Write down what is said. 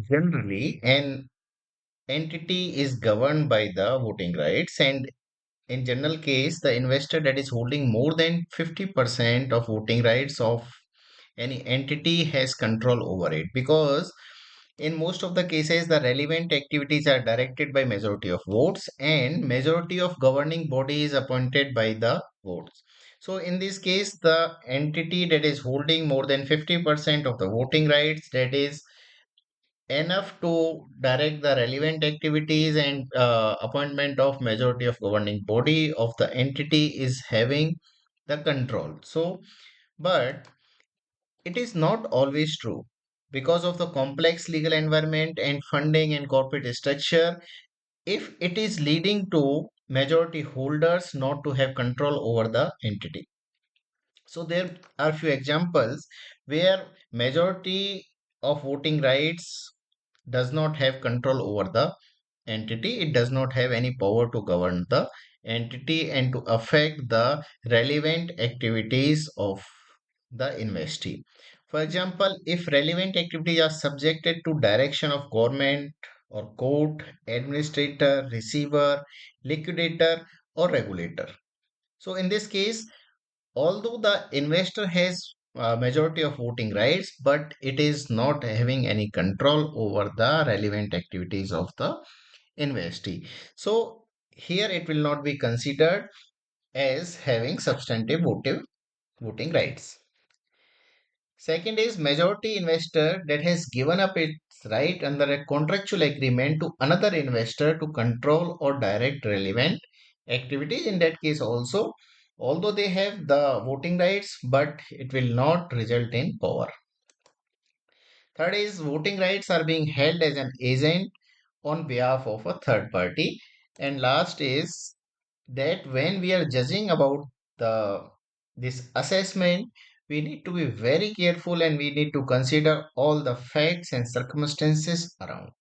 Generally, an entity is governed by the voting rights, and in general case, the investor that is holding more than 50% of voting rights of any entity has control over it, because in most of the cases the relevant activities are directed by majority of votes, and majority of governing body is appointed by the votes. So in this case, the entity that is holding more than 50% of the voting rights, that is enough to direct the relevant activities, and appointment of majority of governing body of the entity is having the control. So but it is not always true, because of the complex legal environment and funding and corporate structure. If it is leading to majority holders not to have control over the entity, so there are few examples where majority of voting rights does not have control over the entity. It does not have any power to govern the entity and to affect the relevant activities of the investee. For example, if relevant activities are subjected to direction of government or court, administrator, receiver, liquidator, or regulator. So in this case, although the investor has majority of voting rights, but it is not having any control over the relevant activities of the investee. So here it will not be considered as having substantive voting rights. Second is majority investor that has given up its right under a contractual agreement to another investor to control or direct relevant activities. In that case also, although they have the voting rights, but it will not result in power. Third is voting rights are being held as an agent on behalf of a third party. And last is that when we are judging about the this assessment, we need to be very careful and we need to consider all the facts and circumstances around.